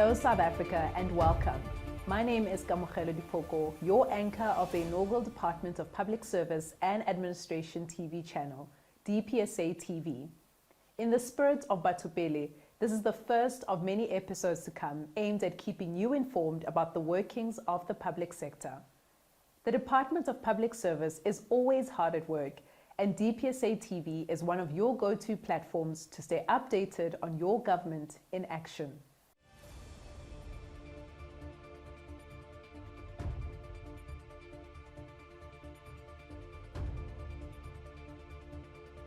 Hello South Africa and welcome. My name is Kamokhelo Dipoko, your anchor of the inaugural Department of Public Service and Administration TV channel, DPSATV. In the spirit of BATHOPELE, this is the first of many episodes to come aimed at keeping you informed about the workings of the public sector. The Department of Public Service is always hard at work, and DPSATV is one of your go-to platforms to stay updated on your government in action.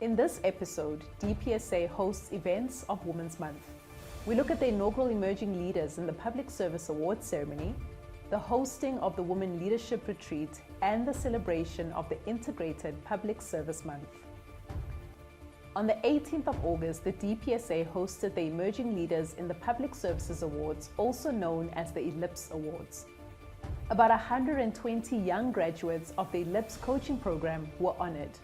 In this episode, DPSA hosts events of Women's Month. We look at the inaugural Emerging Leaders in the Public Service Awards ceremony, the hosting of the Women Leadership Retreat, and the celebration of the Integrated Public Service Month. On the 18th of August, the DPSA hosted the Emerging Leaders in the Public Services Awards, also known as the Ellipse Awards. About 120 young graduates of the Ellipse coaching program were honored.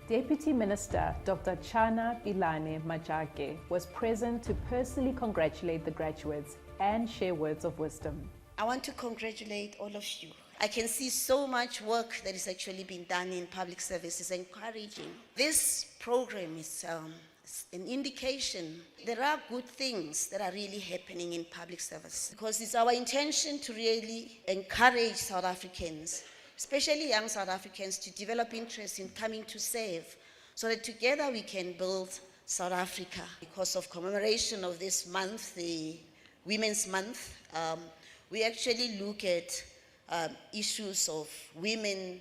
Deputy Minister Dr. Chana Bilane Majake was present to personally congratulate the graduates and share words of wisdom. I want to congratulate all of you. I can see so much work that is actually being done in public service. It's encouraging. This program is an indication there are good things that are really happening in public service, because it's our intention to really encourage South Africans, especially young South Africans, to develop interest in coming to serve, so that together we can build South Africa. Because of commemoration of this month, the Women's Month, we actually look at issues of women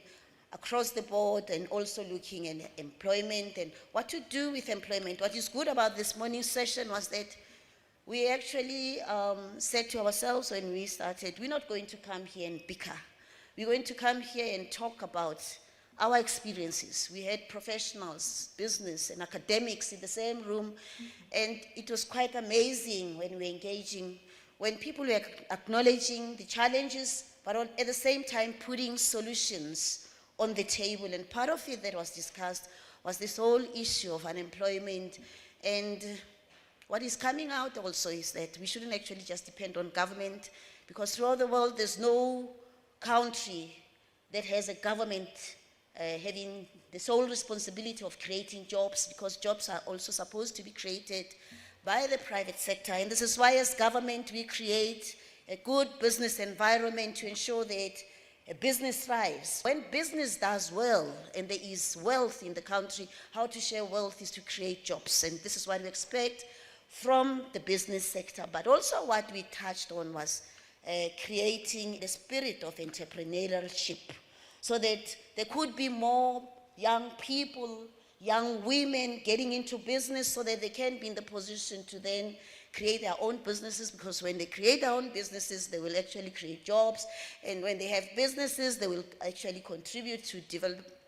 across the board, and also looking at employment and what to do with employment. What is good about this morning session was that we actually said to ourselves when we started, we're not going to come here and bicker. We're going to come here and talk about our experiences. We had professionals, business, and academics in the same room, and it was quite amazing when we were engaging, when people were acknowledging the challenges, but at the same time putting solutions on the table. And part of it that was discussed was this whole issue of unemployment. And what is coming out also is that we shouldn't actually just depend on government, because throughout the world there's no country that has a government having the sole responsibility of creating jobs, because jobs are also supposed to be created by the private sector. And this is why as government we create a good business environment to ensure that a business thrives. When business does well and there is wealth in the country, how to share wealth is to create jobs. And this is what we expect from the business sector. But also what we touched on was creating the spirit of entrepreneurship, so that there could be more young people, young women getting into business, so that they can be in the position to then create their own businesses, because when they create their own businesses, they will actually create jobs. And when they have businesses, they will actually contribute to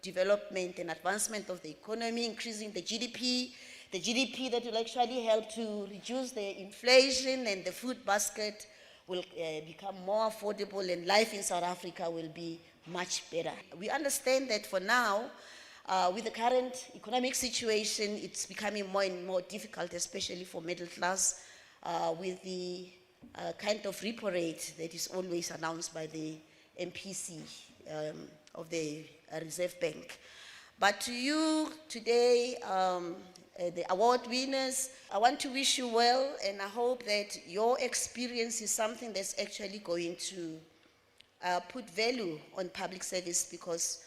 development and advancement of the economy, increasing the GDP that will actually help to reduce the inflation, and the food basket will become more affordable, and life in South Africa will be much better. We understand that for now, with the current economic situation, it's becoming more and more difficult, especially for middle class, with the kind of repo rate that is always announced by the MPC of the Reserve Bank. But to you today, the award winners, I want to wish you well, and I hope that your experience is something that's actually going to put value on public service, because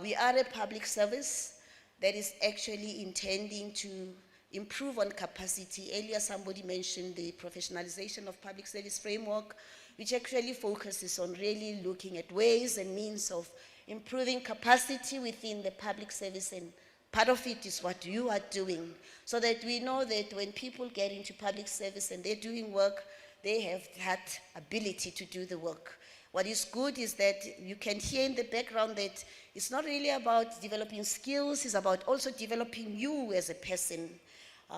we are a public service that is actually intending to improve on capacity. Earlier somebody mentioned the professionalization of public service framework, which actually focuses on really looking at ways and means of improving capacity within the public service, and part of it is what you are doing, so that we know that when people get into public service and they're doing work, they have that ability to do the work. What is good is that you can hear in the background that it's not really about developing skills, it's about also developing you as a person.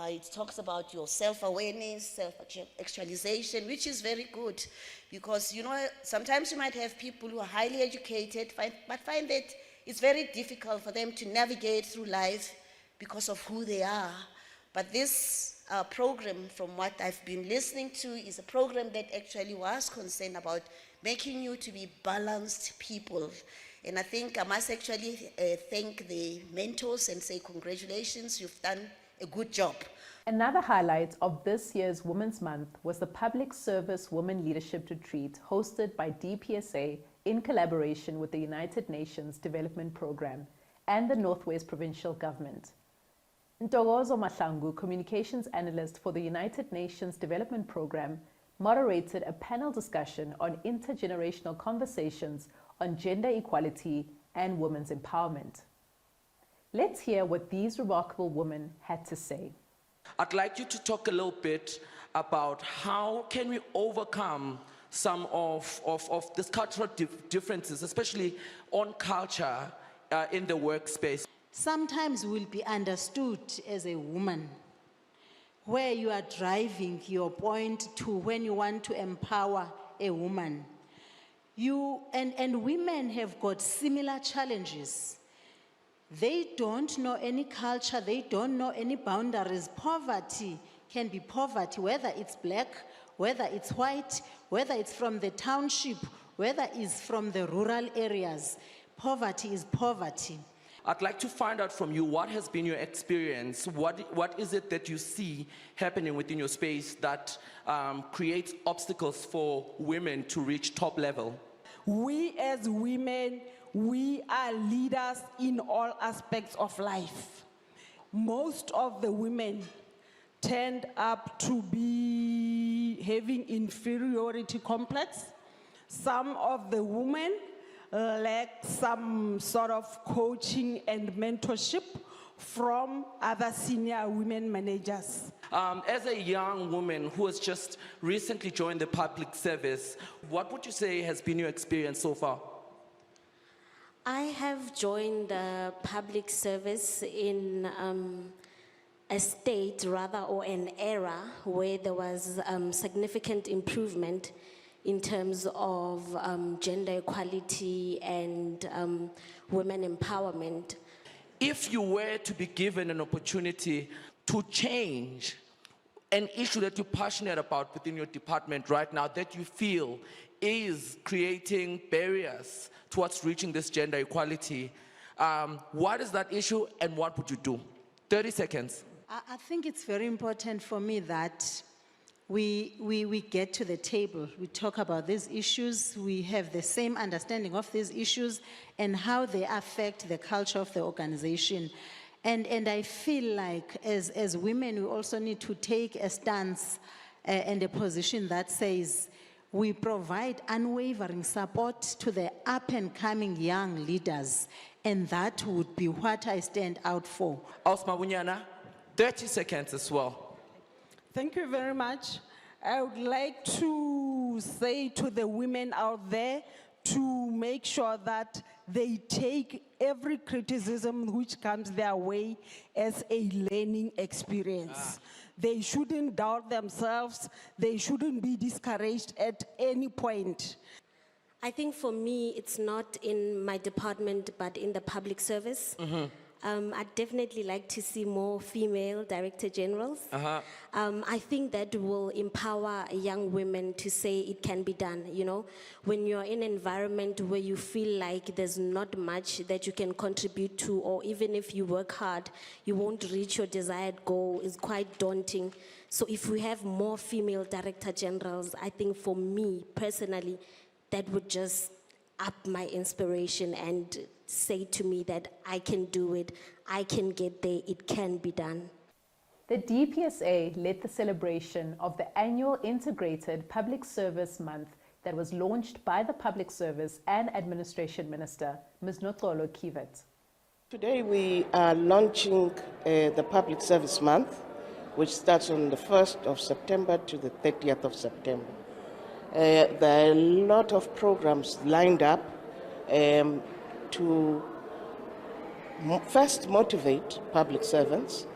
It talks about your self-awareness, self-actualization, which is very good, because sometimes you might have people who are highly educated, but find that it's very difficult for them to navigate through life because of who they are. But this program, from what I've been listening to, is a program that actually was concerned about making you to be balanced people. And I think I must actually thank the mentors and say congratulations, you've done a good job. Another highlight of this year's Women's Month was the Public Service Women Leadership Retreat hosted by DPSA in collaboration with the United Nations Development Programme and the Northwest Provincial Government. Ntokozo Mahlangu, Communications Analyst for the United Nations Development Programme, moderated a panel discussion on intergenerational conversations on gender equality and women's empowerment. Let's hear what these remarkable women had to say. I'd like you to talk a little bit about how can we overcome some of these cultural differences, especially on culture in the workspace. Sometimes we'll be understood as a woman, where you are driving your point to when you want to empower a woman. And women have got similar challenges. They don't know any culture, they don't know any boundaries. Poverty can be poverty, whether it's black, whether it's white, whether it's from the township, whether it's from the rural areas. Poverty is poverty. I'd like to find out from you, what has been your experience? What is it that you see happening within your space that creates obstacles for women to reach top level? We as women, we are leaders in all aspects of life. Most of the women tend up to be having inferiority complex. Some of the women lack some sort of coaching and mentorship from other senior women managers. As a young woman who has just recently joined the public service, what would you say has been your experience so far? I have joined the public service in a state, rather, or an era where there was significant improvement in terms of gender equality and women empowerment. If you were to be given an opportunity to change an issue that you're passionate about within your department right now, that you feel is creating barriers towards reaching this gender equality, what is that issue and what would you do? 30 seconds. I think it's very important for me that we get to the table, we talk about these issues, we have the same understanding of these issues and how they affect the culture of the organization. And I feel like as women, we also need to take a stance and a position that says we provide unwavering support to the up-and-coming young leaders, and that would be what I stand out for. Osma Bunyana, 30 seconds as well. Thank you very much. I would like to say to the women out there to make sure that they take every criticism which comes their way as a learning experience. They shouldn't doubt themselves. They shouldn't be discouraged at any point. I think for me, it's not in my department, but in the public service. I'd definitely like to see more female director generals. I think that will empower young women to say it can be done. You know, when you're in an environment where you feel like there's not much that you can contribute to, or even if you work hard, you won't reach your desired goal, is quite daunting. So if we have more female director generals, I think for me personally, that would just up my inspiration and say to me that I can do it, I can get there, it can be done. The DPSA led the celebration of the annual Integrated Public Service Month that was launched by the Public Service and Administration Minister, Ms. Notolo Kivet. Today we are launching the Public Service Month, which starts on the 1st of September to the 30th of September. There are a lot of programs lined up to first motivate public servants,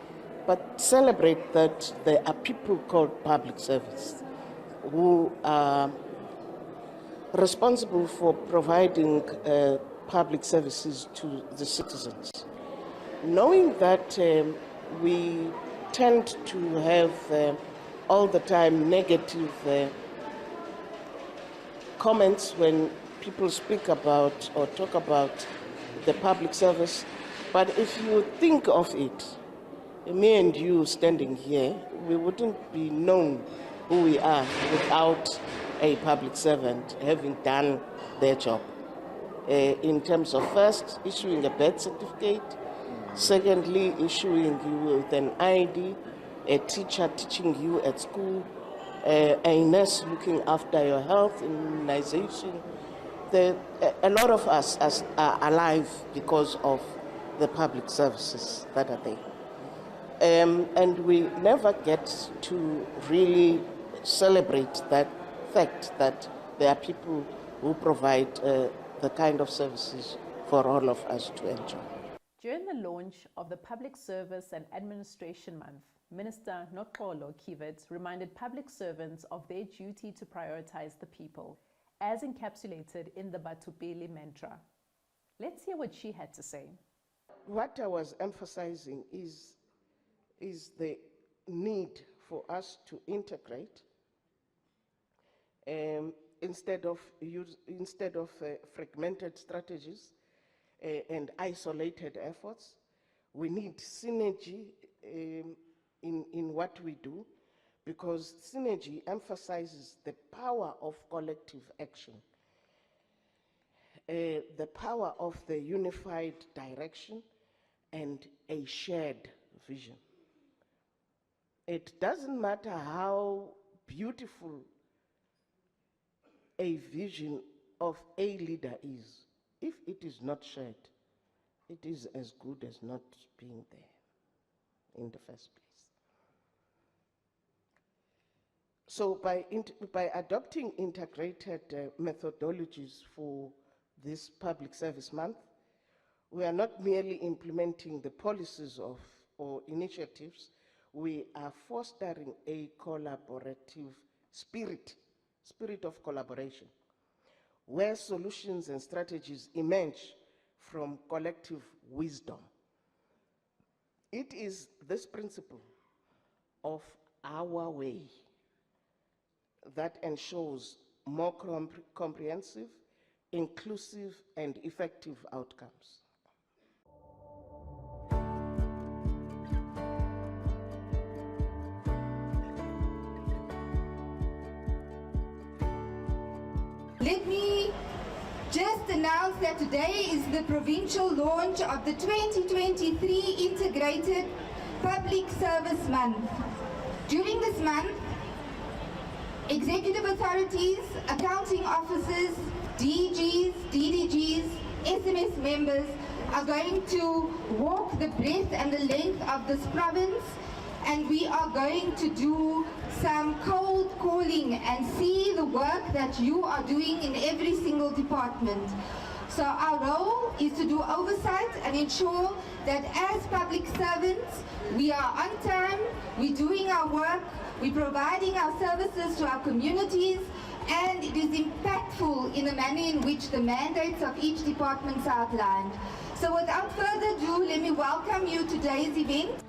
but celebrate that there are people called public servants who are responsible for providing public services to the citizens. Knowing that we tend to have all the time negative comments when people speak about or talk about the public service. But if you think of it, me and you standing here, we wouldn't be known who we are without a public servant having done their job. In terms of first, issuing a birth certificate, secondly, issuing you with an ID, a teacher teaching you at school, a nurse looking after your health, immunization. A lot of us are alive because of the public services that are there. And we never get to really celebrate that fact that there are people who provide the kind of services for all of us to enjoy. During the launch of the Public Service and Administration Month, Minister Noxolo Kivet reminded public servants of their duty to prioritize the people, as encapsulated in the BATHOPELE mantra. Let's hear what she had to say. What I was emphasizing is the need for us to integrate instead of fragmented strategies and isolated efforts. We need synergy in what we do, because synergy emphasizes the power of collective action, the power of the unified direction and a shared vision. It doesn't matter how beautiful a vision of a leader is, if it is not shared, it is as good as not being there in the first place. So by adopting integrated methodologies for this Public Service Month, we are not merely implementing the policies or initiatives, we are fostering a collaborative spirit of collaboration, where solutions and strategies emerge from collective wisdom. It is this principle of our way that ensures more comprehensive, inclusive, and effective outcomes. Let me just announce that today is the provincial launch of the 2023 Integrated Public Service Month. During this month, executive authorities, accounting officers, DGs, DDGs, SMS members are going to walk the breadth and the length of this province, and we are going to do some cold calling and see the work that you are doing in every single department. So our role is to do oversight and ensure that as public servants, we are on time, we're doing our work, we're providing our services to our communities, and it is impactful in the manner in which the mandates of each department is outlined. So without further ado, let me welcome you to today's event.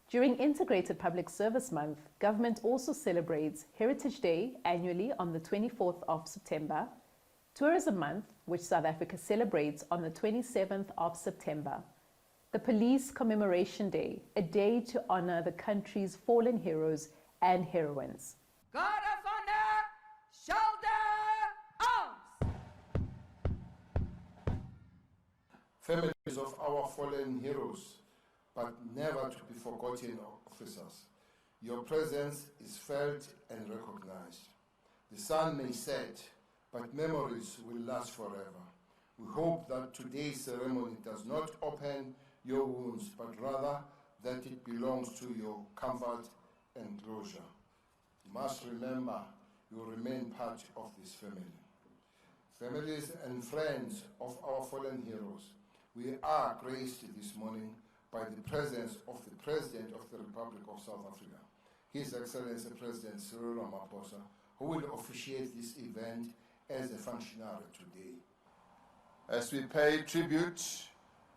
During Integrated Public Service Month, government also celebrates Heritage Day annually on the 24th of September, Tourism Month, which South Africa celebrates on the 27th of September, the Police Commemoration Day, a day to honor the country's fallen heroes and heroines. God of honor, shoulder, arms! Families of our fallen heroes, but never to be forgotten officers, your presence is felt and recognized. The sun may set, but memories will last forever. We hope that today's ceremony does not open your wounds, but rather that it belongs to your comfort and closure. You must remember you remain part of this family. Families and friends of our fallen heroes, we are graced this morning by the presence of the President of the Republic of South Africa, His Excellency President Cyril Ramaphosa, who will officiate this event as a functionary today. As we pay tribute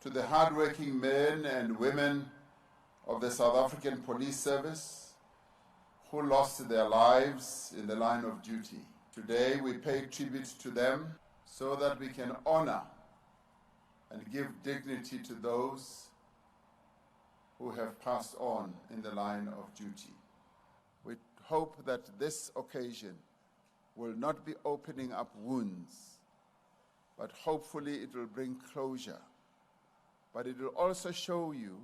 to the hardworking men and women of the South African Police Service who lost their lives in the line of duty. Today we pay tribute to them so that we can honor and give dignity to those who have passed on in the line of duty. We hope that this occasion will not be opening up wounds, but hopefully it will bring closure. But it will also show you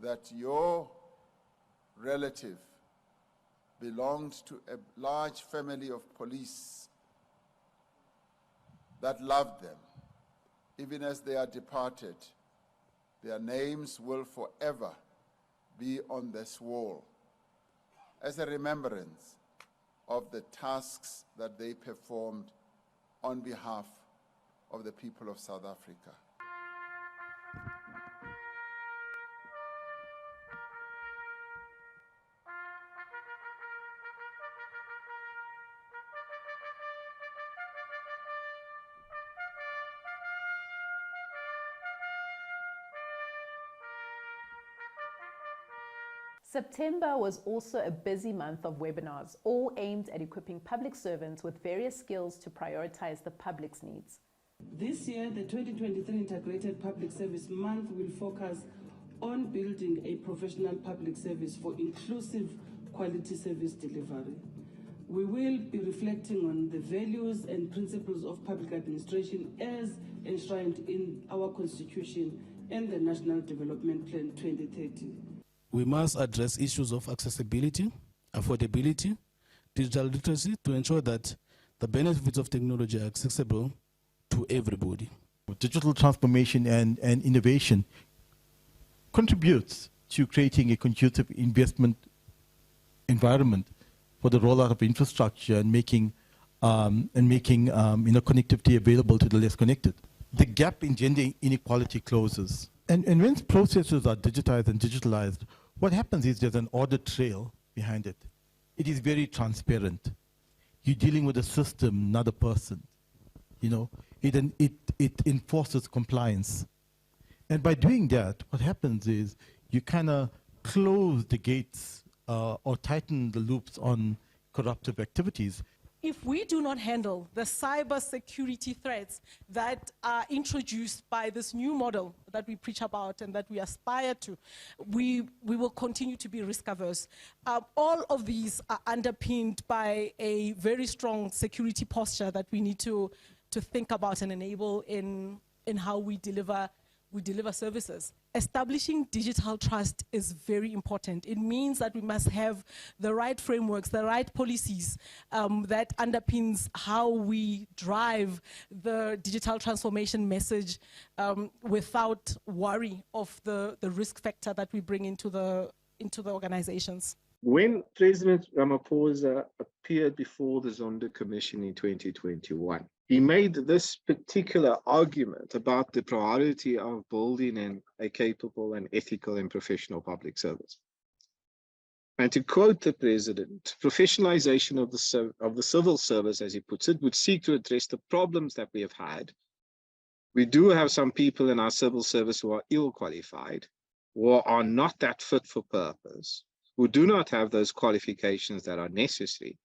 that your relative belonged to a large family of police that loved them. Even as they are departed, their names will forever be on this wall as a remembrance of the tasks that they performed on behalf of the people of South Africa. September was also a busy month of webinars, all aimed at equipping public servants with various skills to prioritize the public's needs. This year, the 2023 Integrated Public Service Month will focus on building a professional public service for inclusive quality service delivery. We will be reflecting on the values and principles of public administration as enshrined in our Constitution and the National Development Plan 2030. We must address issues of accessibility, affordability, digital literacy to ensure that the benefits of technology are accessible to everybody. Digital transformation and innovation contributes to creating a conducive investment environment for the rollout of infrastructure and making connectivity available to the less connected. The gap in gender inequality closes. And when processes are digitized and digitalized, what happens is there's an audit trail behind it. It is very transparent. You're dealing with a system, not a person. You know, it enforces compliance. And by doing that, what happens is you kind of close the gates or tighten the loops on corruptive activities. If we do not handle the cyber security threats that are introduced by this new model that we preach about and that we aspire to, we will continue to be risk averse. All of these are underpinned by a very strong security posture that we need to think about and enable in how we deliver services. Establishing digital trust is very important. It means that we must have the right frameworks, the right policies that underpins how we drive the digital transformation message without worry of the risk factor that we bring into the organizations. When President Ramaphosa appeared before the Zondo Commission in 2021, he made this particular argument about the priority of building a capable and ethical and professional public service. And to quote the president, professionalization of the civil service, as he puts it, would seek to address the problems that we have had. We do have some people in our civil service who are ill qualified, who are not that fit for purpose, who do not have those qualifications that are necessary.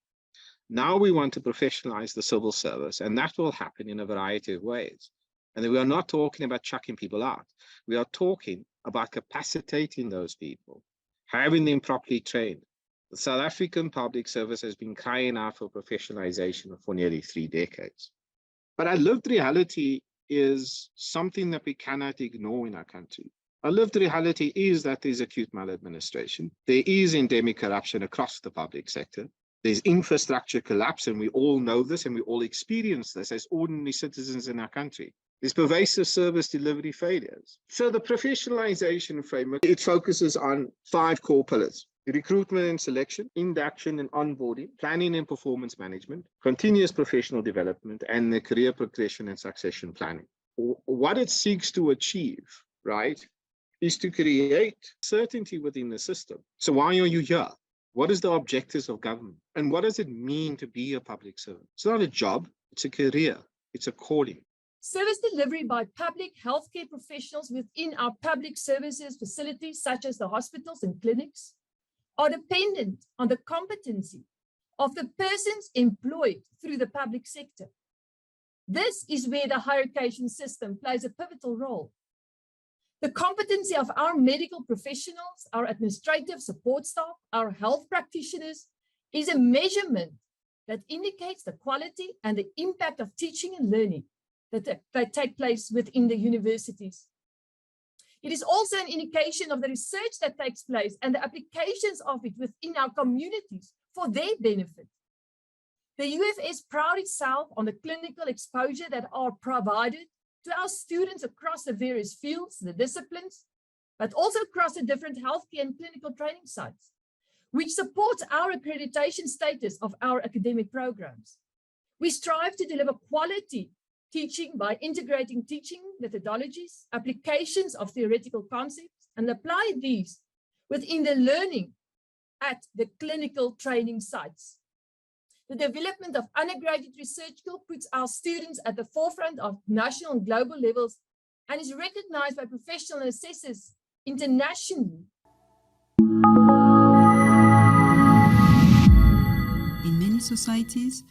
Now we want to professionalize the civil service, and that will happen in a variety of ways. And we are not talking about chucking people out. We are talking about capacitating those people, having them properly trained. The South African public service has been crying out for professionalization for nearly 3 decades. But our lived reality is something that we cannot ignore in our country. Our lived reality is that there's acute maladministration. There is endemic corruption across the public sector. There's infrastructure collapse, and we all know this, and we all experience this as ordinary citizens in our country. There's pervasive service delivery failures. So the professionalization framework, it focuses on 5 core pillars. recruitment and selection, induction and onboarding, planning and performance management, continuous professional development, and the career progression and succession planning. What it seeks to achieve, right, is to create certainty within the system. So why are you here? What is the objectives of government? And what does it mean to be a public servant? It's not a job, it's a career, it's a calling. Service delivery by public healthcare professionals within our public services facilities, such as the hospitals and clinics, are dependent on the competency of the persons employed through the public sector. This is where the higher education system plays a pivotal role. The competency of our medical professionals, our administrative support staff, our health practitioners is a measurement that indicates the quality and the impact of teaching and learning that take place within the universities. It is also an indication of the research that takes place and the applications of it within our communities for their benefit. The UFS prides itself on the clinical exposure that are provided to our students across the various fields, the disciplines, but also across the different healthcare and clinical training sites, which supports our accreditation status of our academic programs. We strive to deliver quality teaching by integrating teaching methodologies, applications of theoretical concepts, and apply these within the learning at the clinical training sites. The development of undergraduate research skill puts our students at the forefront of national and global levels and is recognized by professional assessors internationally. In many societies,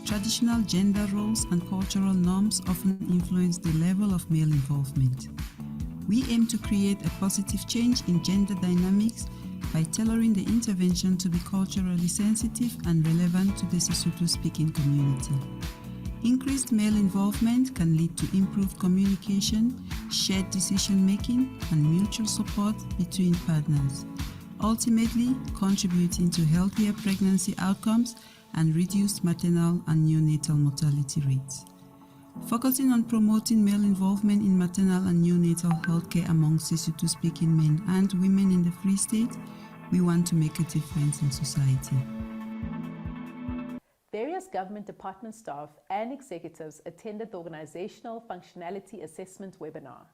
traditional gender roles and cultural norms often influence the level of male involvement. We aim to create a positive change in gender dynamics by tailoring the intervention to be culturally sensitive and relevant to the Sesotho-speaking community. Increased male involvement can lead to improved communication, shared decision-making, and mutual support between partners, ultimately contributing to healthier pregnancy outcomes and reduced maternal and neonatal mortality rates. Focusing on promoting male involvement in maternal and neonatal healthcare among Sesotho-speaking men and women in the Free State, we want to make a difference in society. Various government department staff and executives attended the Organizational Functionality Assessment webinar.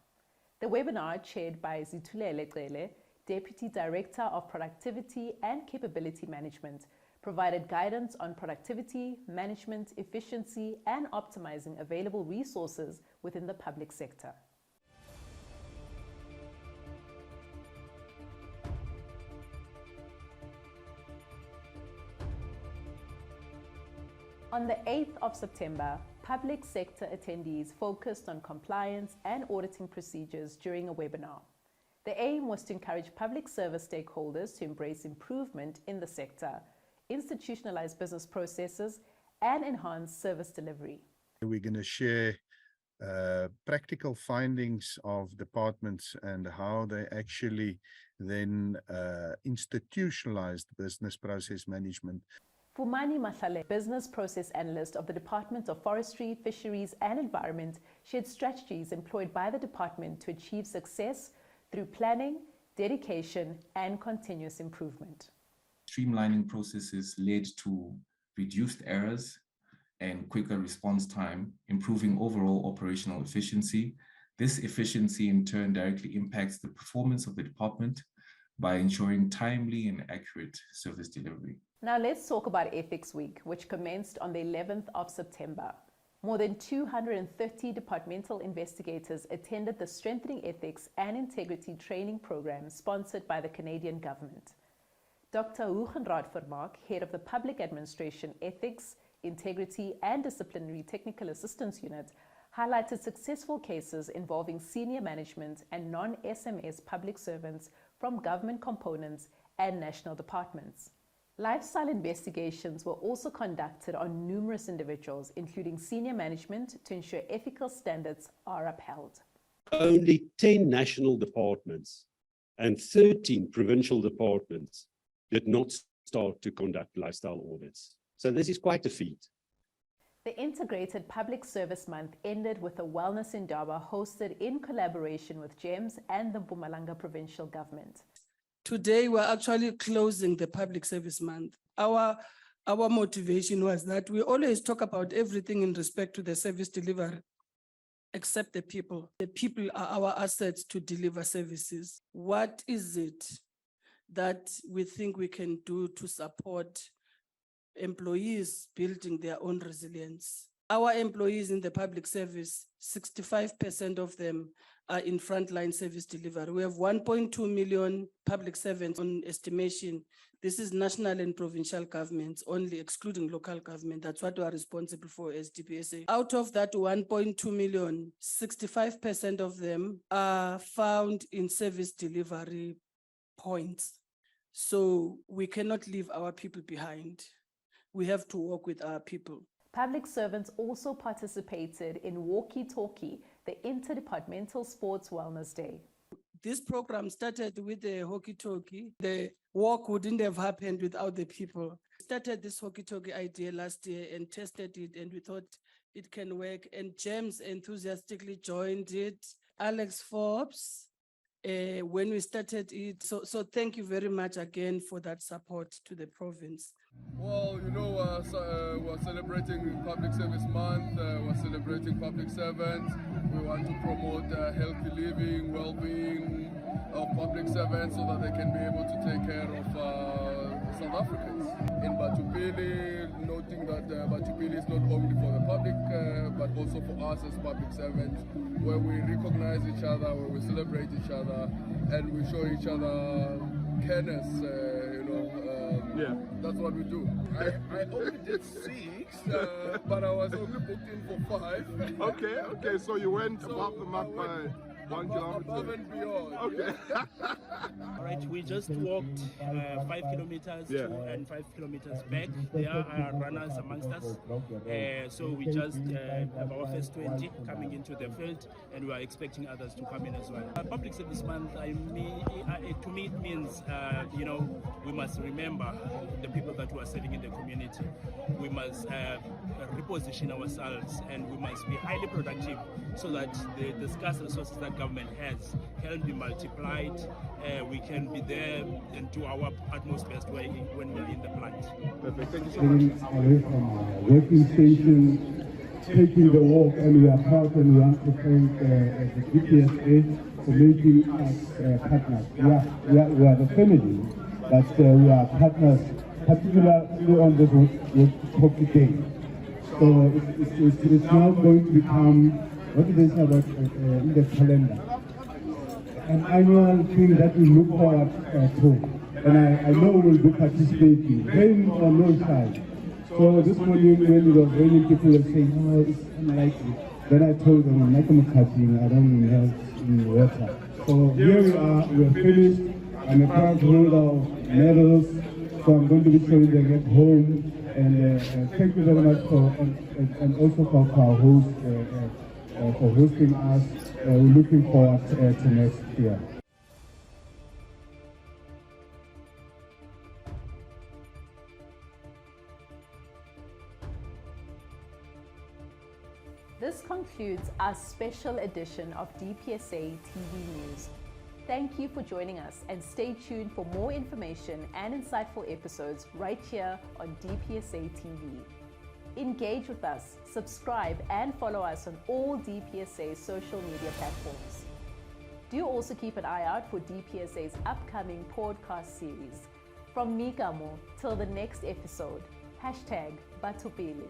The webinar, chaired by Zitulele Cele, Deputy Director of Productivity and Capability Management, provided guidance on productivity, management, efficiency, and optimizing available resources within the public sector. On the 8th of September, public sector attendees focused on compliance and auditing procedures during a webinar. The aim was to encourage public service stakeholders to embrace improvement in the sector, institutionalize business processes, and enhance service delivery. We're going to share practical findings of departments and how they actually then institutionalized business process management. Fumani Mahlale, Business Process Analyst of the Department of Forestry, Fisheries and Environment, shared strategies employed by the department to achieve success through planning, dedication, and continuous improvement. Streamlining processes led to reduced errors and quicker response time, improving overall operational efficiency. This efficiency in turn directly impacts the performance of the department by ensuring timely and accurate service delivery. Now let's talk about Ethics Week, which commenced on the 11th of September. More than 230 departmental investigators attended the Strengthening Ethics and Integrity training program sponsored by the Canadian government. Dr. Hugenraad Vermaak, head of the Public Administration Ethics, Integrity and Disciplinary Technical Assistance Unit, highlighted successful cases involving senior management and non-SMS public servants from government components and national departments. Lifestyle investigations were also conducted on numerous individuals, including senior management, to ensure ethical standards are upheld. Only 10 national departments and 13 provincial departments did not start to conduct lifestyle audits. So this is quite a feat. The Integrated Public Service Month ended with a wellness indaba hosted in collaboration with GEMS and the Mpumalanga Provincial Government. Today, we're actually closing the Public Service Month. Our motivation was that we always talk about everything in respect to the service delivery, except the people. The people are our assets to deliver services. What is it that we think we can do to support employees building their own resilience? Our employees in the public service, 65% of them are in frontline service delivery. We have 1.2 million public servants on estimation. This is national and provincial governments, only excluding local government. That's what we are responsible for as DPSA. Out of that 1.2 million, 65% of them are found in service delivery points. So we cannot leave our people behind. We have to work with our people. Public servants also participated in Walkie Talkie, the Interdepartmental Sports Wellness Day. This program started with the Walkie Talkie. The walk wouldn't have happened without the people. We started this Walkie Talkie idea last year and tested it, and we thought it can work. And James enthusiastically joined it. Alex Forbes, when we started it. So thank you very much again for that support to the province. Well, you know, we're celebrating Public Service Month, we're celebrating public servants. We want to promote healthy living, well-being of public servants so that they can be able to take care of South Africans. In BATHOPELE, noting that BATHOPELE is not only for the public, but also for us as public servants, where we recognize each other, where we celebrate each other, and we show each other careness, yeah. That's what we do. I only did 6, but I was only booked in for 5. Okay, so you went above the mark by 1 kilometer. Above and beyond. Okay. All right, we just walked 5 kilometers to and 5 kilometers back. There are runners amongst us. So we just have our first 20 coming into the field, and we are expecting others to come in as well. Public Service Month, to me it means, we must remember the people that we are serving in the community. We must reposition ourselves, and we must be highly productive so that the scarce resources that government has can be multiplied. We can be there and do our utmost best way when we are in the plant. Perfect. Thank you so much. Away from our working station, taking the walk, and we are proud, and we want to thank the DPSA for making us partners. We are the family, but we are partners, particularly on this Hockey Day. So it's now going to become, what do they say about in the calendar? An annual thing that we look forward to. And I know we'll be participating, rain or no shine. So this morning when it was raining, people were saying, no, it's unlikely. Then I told them, I'm not cutting, I don't melt in water. So here we are, we're finished. I'm a proud holder of medals, so I'm going to be showing them at home. And thank you very much for, and also for our host, for hosting us. We're looking forward to next year. This concludes our special edition of DPSA TV News. Thank you for joining us, and stay tuned for more information and insightful episodes right here on DPSA TV. Engage with us, subscribe and follow us on all DPSA social media platforms. Do also keep an eye out for DPSA's upcoming podcast series. From me, Gamo, till the next episode, #BATHOPELE.